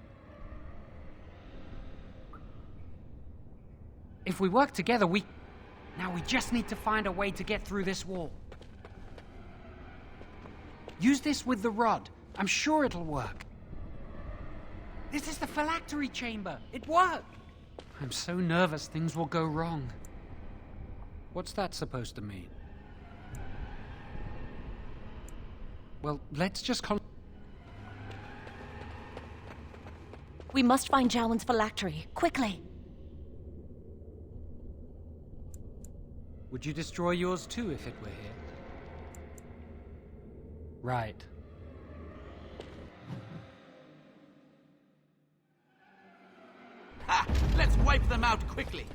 If we work together, Now we just need to find a way to get through this wall. Use this with the rod. I'm sure it'll work. This is the phylactery chamber. It worked! I'm so nervous things will go wrong. What's that supposed to mean? Well, let's just We must find Jowan's phylactery, quickly. Would you destroy yours too if it were here? Right. Ha! Let's wipe them out quickly.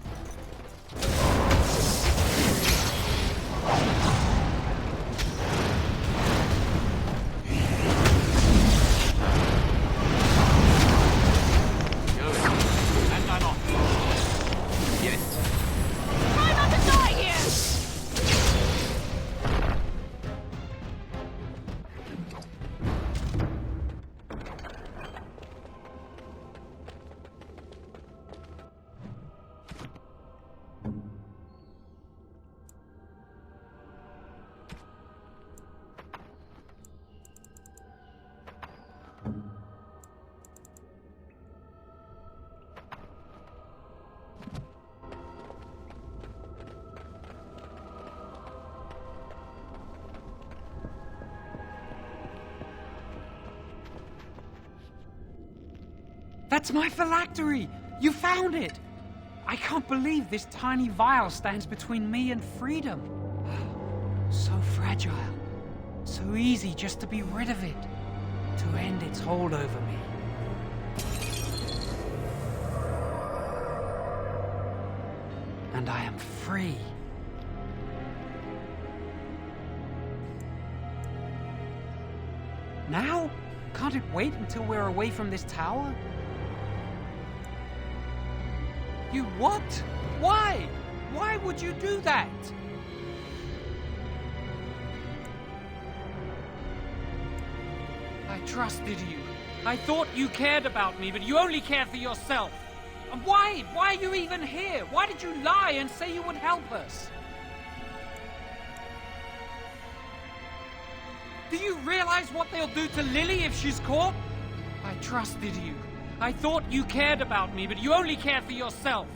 That's my phylactery! You found it! I can't believe this tiny vial stands between me and freedom. So fragile. So easy just to be rid of it. To end its hold over me. And I am free. Now? Can't it wait until we're away from this tower? You what? Why? Why would you do that? I trusted you. I thought you cared about me, but you only cared for yourself. And why? Why are you even here? Why did you lie and say you would help us? Do you realize what they'll do to Lily if she's caught? I trusted you. I thought you cared about me, but you only cared for yourself.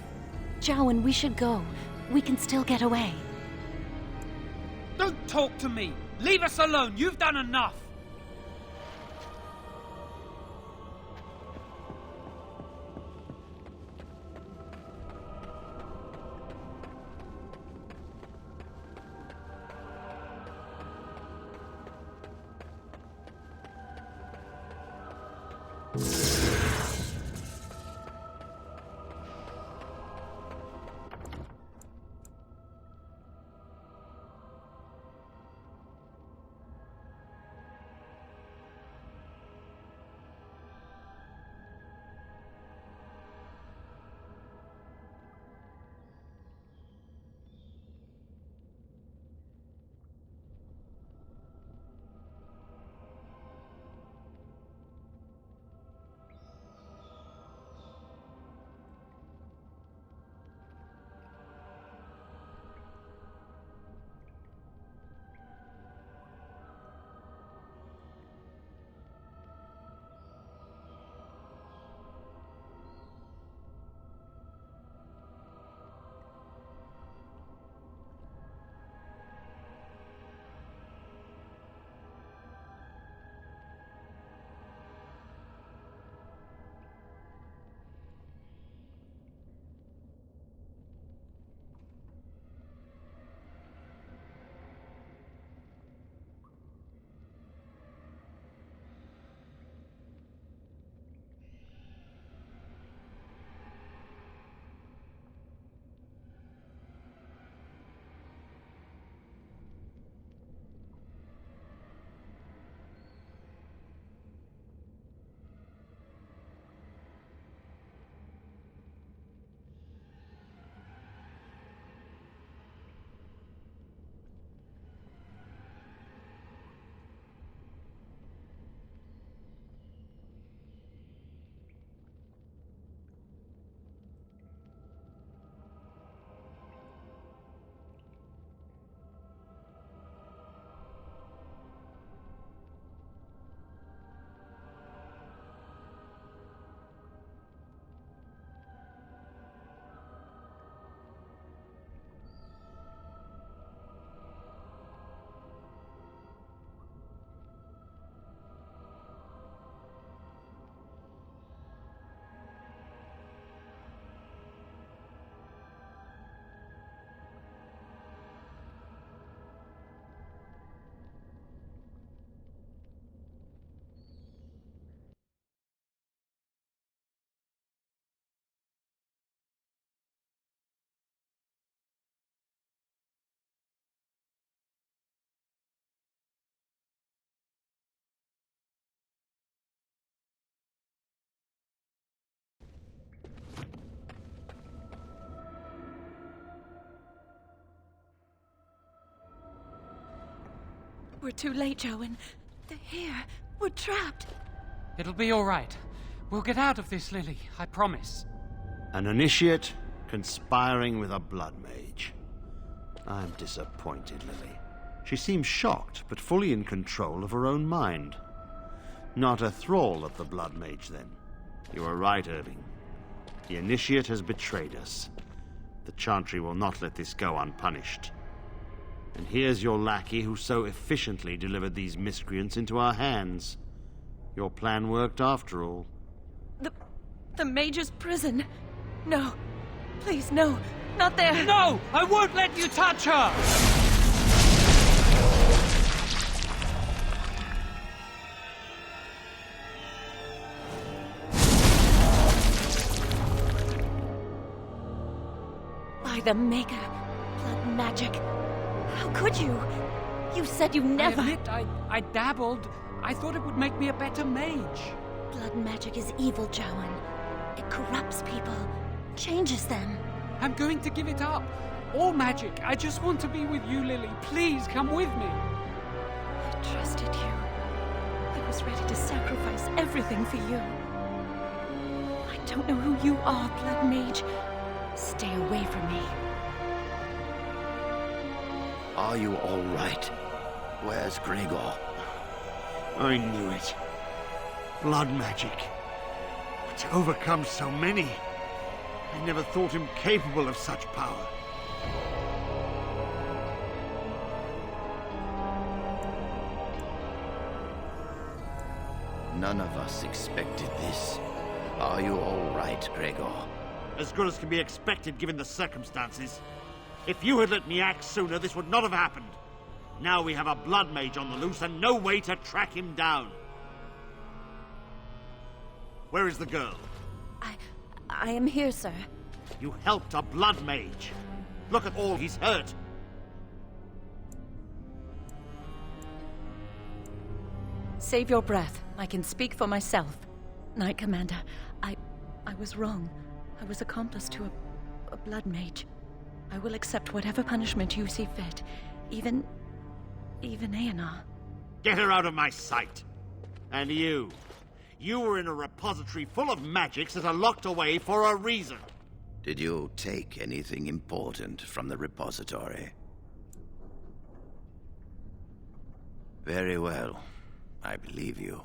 Jowan, we should go. We can still get away. Don't talk to me. Leave us alone. You've done enough. We're too late, Jowan. They're here. We're trapped. It'll be all right. We'll get out of this, Lily. I promise. An initiate conspiring with a blood mage. I'm disappointed, Lily. She seems shocked, but fully in control of her own mind. Not a thrall of the blood mage, then. You are right, Irving. The initiate has betrayed us. The Chantry will not let this go unpunished. And here's your lackey who so efficiently delivered these miscreants into our hands. Your plan worked after all. The The Mage's prison. No. Please, no. Not there. No! I won't let you touch her! By the Maker. Blood magic. How could you? You said you never... I admit, I dabbled. I thought it would make me a better mage. Blood magic is evil, Jowan. It corrupts people. Changes them. I'm going to give it up. All magic. I just want to be with you, Lily. Please come with me. I trusted you. I was ready to sacrifice everything for you. I don't know who you are, Blood Mage. Stay away from me. Are you all right? Where's Gregor? I knew it. Blood magic. But to overcome so many, I never thought him capable of such power. None of us expected this. Are you all right, Gregor? As good as can be expected given the circumstances. If you had let me act sooner, this would not have happened. Now we have a blood mage on the loose and no way to track him down. Where is the girl? I am here, sir. You helped a blood mage. Look at all he's hurt. Save your breath. I can speak for myself. Knight Commander, I was wrong. I was accomplice to a blood mage. I will accept whatever punishment you see fit. Even Aenar. Get her out of my sight. And you. You were in a repository full of magics that are locked away for a reason. Did you take anything important from the repository? Very well. I believe you.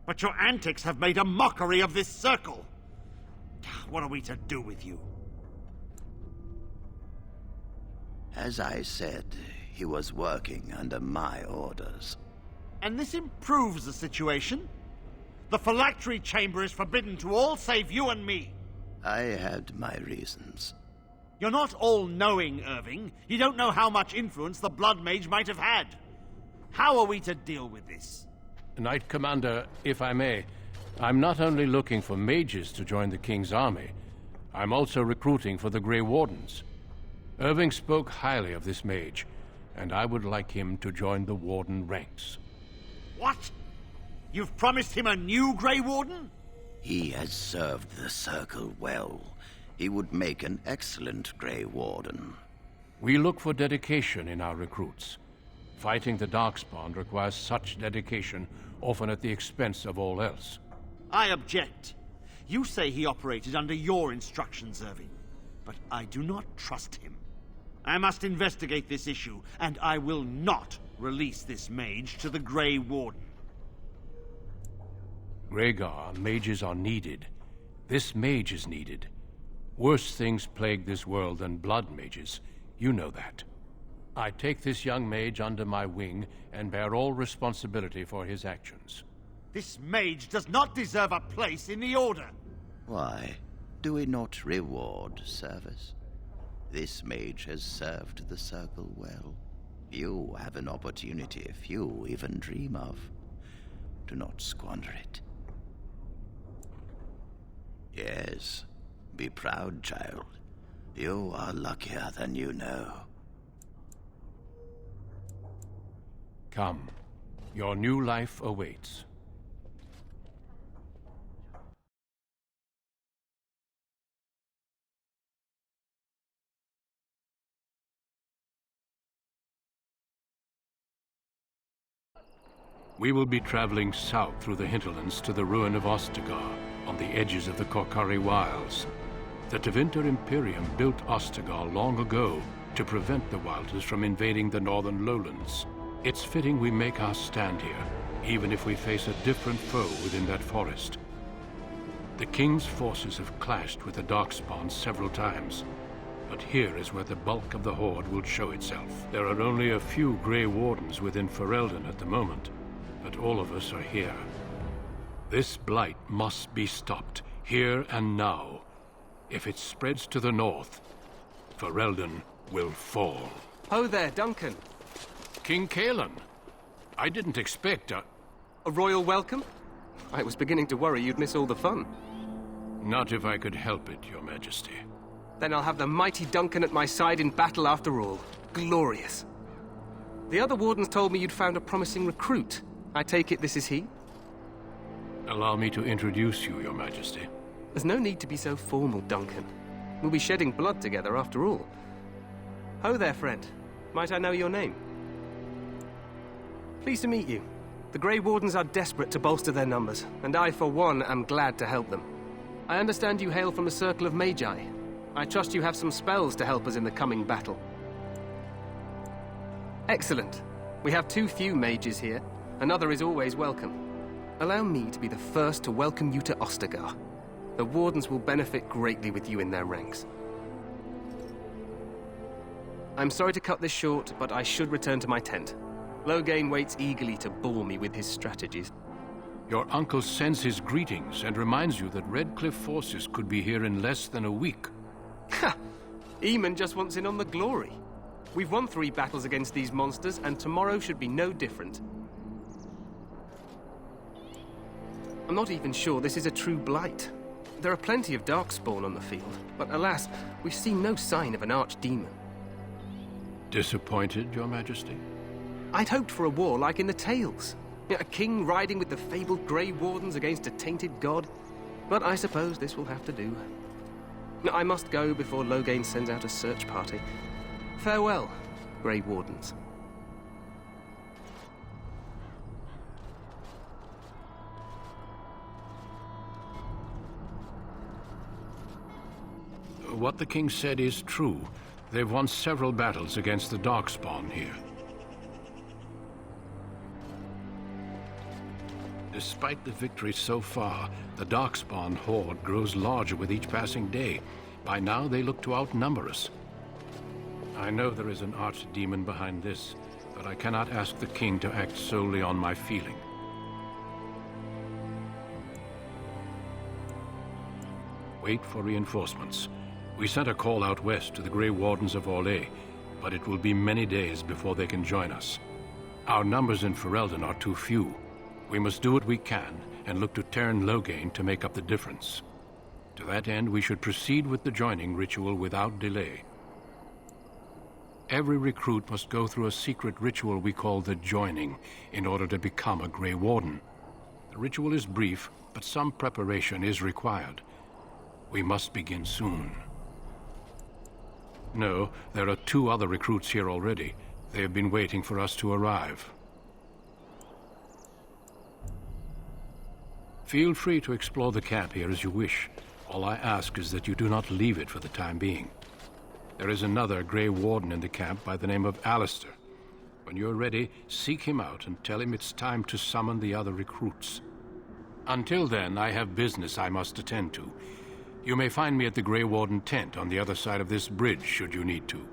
But your antics have made a mockery of this circle. What are we to do with you? As I said, he was working under my orders. And this improves the situation? The phylactery chamber is forbidden to all save you and me. I had my reasons. You're not all-knowing, Irving. You don't know how much influence the Blood Mage might have had. How are we to deal with this? Knight Commander, if I may, I'm not only looking for mages to join the King's army, I'm also recruiting for the Grey Wardens. Irving spoke highly of this mage, and I would like him to join the Warden ranks. What? You've promised him a new Grey Warden? He has served the Circle well. He would make an excellent Grey Warden. We look for dedication in our recruits. Fighting the Darkspawn requires such dedication, often at the expense of all else. I object. You say he operated under your instructions, Irving, but I do not trust him. I must investigate this issue, and I will not release this mage to the Grey Warden. Rhaegar, mages are needed. This mage is needed. Worse things plague this world than blood mages. You know that. I take this young mage under my wing and bear all responsibility for his actions. This mage does not deserve a place in the Order. Why? Do we not reward service? This mage has served the Circle well. You have an opportunity few even dream of. Do not squander it. Yes, be proud, child. You are luckier than you know. Come. Your new life awaits. We will be traveling south through the hinterlands to the ruin of Ostagar, on the edges of the Korkari Wilds. The Tevinter Imperium built Ostagar long ago to prevent the Wilders from invading the northern lowlands. It's fitting we make our stand here, even if we face a different foe within that forest. The King's forces have clashed with the Darkspawn several times, but here is where the bulk of the Horde will show itself. There are only a few Grey Wardens within Ferelden at the moment, but all of us are here. This blight must be stopped, Here and now. If it spreads to the north, Ferelden will fall. Ho there, Duncan. King Kalen. I didn't expect a royal welcome? I was beginning to worry you'd miss all the fun. Not if I could help it, Your Majesty. Then I'll have the mighty Duncan at my side in battle after all. Glorious. The other wardens told me you'd found a promising recruit. I take it this is he? Allow me to introduce you, Your Majesty. There's no need to be so formal, Duncan. We'll be shedding blood together after all. Ho there, friend. Might I know your name? Pleased to meet you. The Grey Wardens are desperate to bolster their numbers, and I, for one, am glad to help them. I understand you hail from the Circle of Magi. I trust you have some spells to help us in the coming battle. Excellent. We have too few mages here. Another is always welcome. Allow me to be the first to welcome you to Ostagar. The Wardens will benefit greatly with you in their ranks. I'm sorry to cut this short, but I should return to my tent. Loghain waits eagerly to bore me with his strategies. Your uncle sends his greetings and reminds you that Redcliffe forces could be here in less than a week. Ha! Eamon just wants in on the glory. We've won 3 battles against these monsters, and tomorrow should be no different. I'm not even sure this is a true blight. There are plenty of darkspawn on the field, but alas, we've seen no sign of an archdemon. Disappointed, Your Majesty? I'd hoped for a war like in the tales. A king riding with the fabled Grey Wardens against a tainted god. But I suppose this will have to do. I must go before Loghain sends out a search party. Farewell, Grey Wardens. What the king said is true. They've won several battles against the Darkspawn here. Despite the victory so far, the Darkspawn horde grows larger with each passing day. By now, they look to outnumber us. I know there is an archdemon behind this, but I cannot ask the king to act solely on my feeling. Wait for reinforcements. We sent a call out west to the Grey Wardens of Orlais, but it will be many days before they can join us. Our numbers in Ferelden are too few. We must do what we can and look to turn Loghain to make up the difference. To that end, we should proceed with the joining ritual without delay. Every recruit must go through a secret ritual we call the joining in order to become a Grey Warden. The ritual is brief, but some preparation is required. We must begin soon. No, there are 2 other recruits here already. They have been waiting for us to arrive. Feel free to explore the camp here as you wish. All I ask is that you do not leave it for the time being. There is another Grey Warden in the camp by the name of Alistair. When you're ready, seek him out and tell him it's time to summon the other recruits. Until then, I have business I must attend to. You may find me at the Grey Warden tent on the other side of this bridge, should you need to.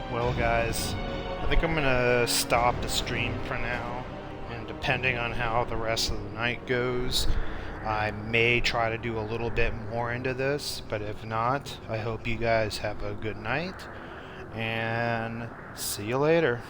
Well, guys, I think I'm gonna stop the stream for now, and depending on how the rest of the night goes, I may try to do a little bit more into this, but if not, I hope you guys have a good night, and see you later.